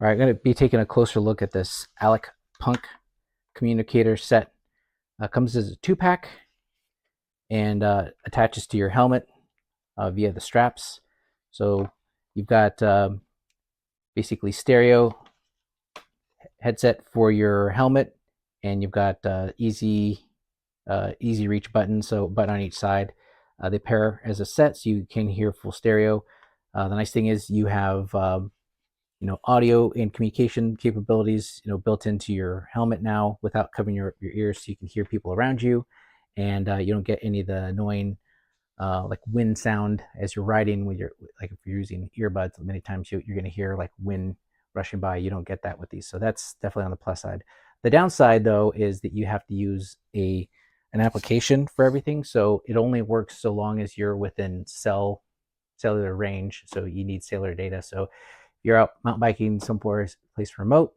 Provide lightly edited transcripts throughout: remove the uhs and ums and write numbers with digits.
All right, I'm going to be taking a closer look at this ALECK Punk communicator set. Comes as a 2-pack and attaches to your helmet via the straps. So you've got basically stereo headset for your helmet, and you've got easy reach buttons, so button on each side. They pair as a set, so you can hear full stereo. The nice thing is you have audio and communication capabilities, built into your helmet now without covering your ears, so you can hear people around you, and you don't get any of the annoying like wind sound as you're riding with your, like if you're using earbuds, many times you're going to hear like wind rushing by. You don't get that with these, so that's definitely on the plus side. The downside though is that you have to use an application for everything, so it only works so long as you're within cellular range, so you need cellular data. So you're out mountain biking someplace remote,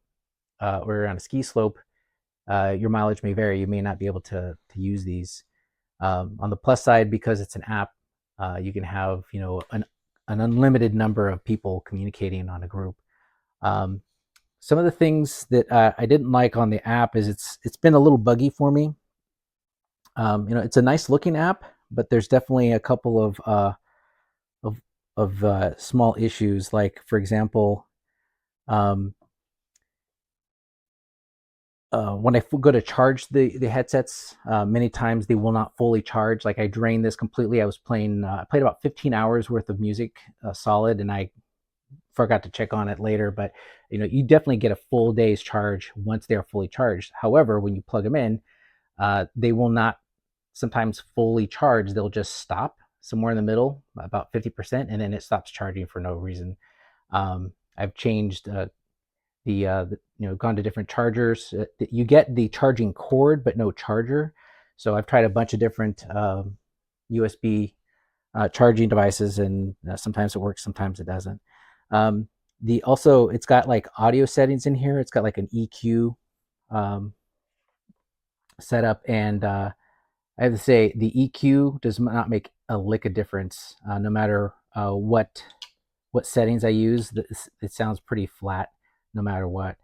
or on a ski slope, your mileage may vary. You may not be able to use these. On the plus side, because it's an app, you can have an unlimited number of people communicating on a group. Some of the things that I didn't like on the app is it's been a little buggy for me. It's a nice looking app, but there's definitely a couple of small issues. Like, for example, um, when I go to charge the headsets, many times they will not fully charge. Like, I drained this completely. I played about 15 hours worth of music solid, and I forgot to check on it later. But you definitely get a full day's charge once they're fully charged. However, when you plug them in, they will not sometimes fully charge. They'll just stop somewhere in the middle, about 50%, and then it stops charging for no reason. I've changed gone to different chargers. You get the charging cord but no charger. So I've tried a bunch of different USB charging devices, and sometimes it works, sometimes it doesn't. It's got like audio settings in here. It's got like an EQ setup, and I have to say the EQ does not make a lick of difference. No matter what settings I use, it sounds pretty flat no matter what.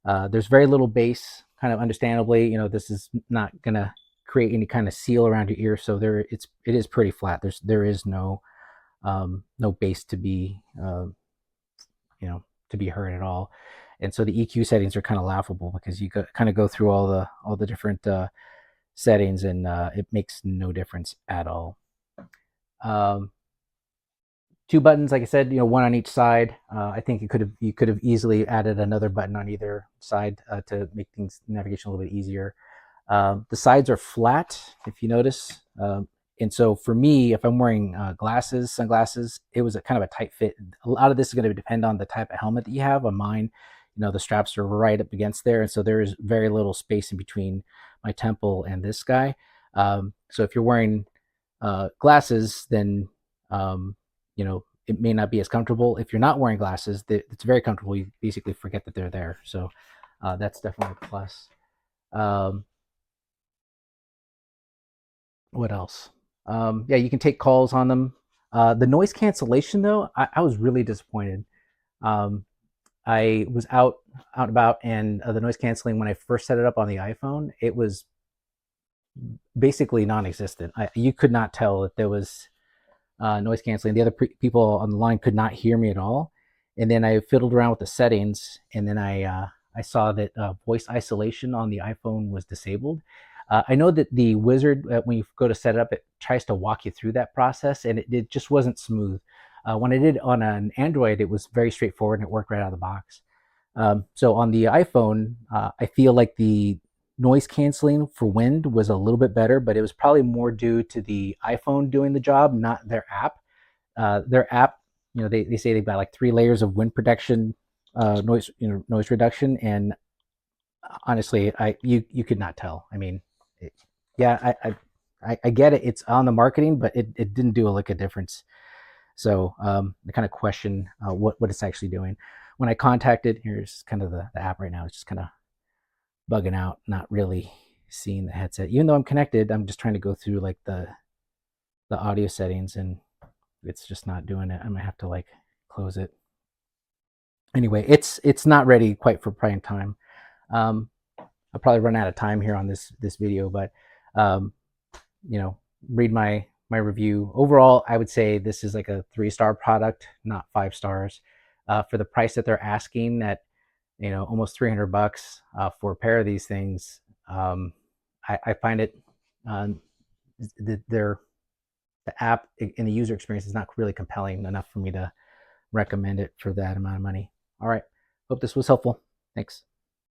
There's very little bass, kind of understandably. This is not gonna create any kind of seal around your ear, so it is pretty flat. There is no bass to be to be heard at all. And so the EQ settings are kind of laughable, because you kind of go through all the different settings, and it makes no difference at all. Um, 2 buttons, like I said, one on each side. I think you could have easily added another button on either side to make things navigation a little bit easier. The sides are flat, if you notice, and so for me, if I'm wearing sunglasses, it was a kind of a tight fit. A lot of this is going to depend on the type of helmet that you have. On mine, the straps are right up against there, and so there is very little space in between my temple and this guy. So if you're wearing glasses, then it may not be as comfortable. If you're not wearing glasses, it's very comfortable. You basically forget that they're there. So that's definitely a plus. Um, what else? Yeah, you can take calls on them. The noise cancellation, though, I was really disappointed. Um, I was out about, and the noise canceling, when I first set it up on the iPhone, it was basically non-existent. You could not tell that there was noise canceling. The other people on the line could not hear me at all. And then I fiddled around with the settings, and then I saw that voice isolation on the iPhone was disabled. I know that the wizard, when you go to set it up, it tries to walk you through that process, and it just wasn't smooth. When I did on an Android, it was very straightforward, and it worked right out of the box. So on the iPhone, I feel like the noise canceling for wind was a little bit better, but it was probably more due to the iPhone doing the job, not their app. Their app, they say they've got like 3 layers of wind protection, noise reduction, and honestly, you could not tell. I mean, yeah, I get it. It's on the marketing, but it didn't do a lick of difference. So I kind of question what it's actually doing. When I contacted, here's kind of the app right now. It's just kind of bugging out, not really seeing the headset. Even though I'm connected, I'm just trying to go through like the audio settings, and it's just not doing it. I might have to like close it. Anyway, it's not ready quite for prime time. I'll probably run out of time here on this video, but um, you know, read my review. Overall, I would say this is like a 3-star product, not 5 stars. For the price that they're asking, at almost $300 for a pair of these things, I find it the app and the user experience is not really compelling enough for me to recommend it for that amount of money. All right, hope this was helpful. Thanks.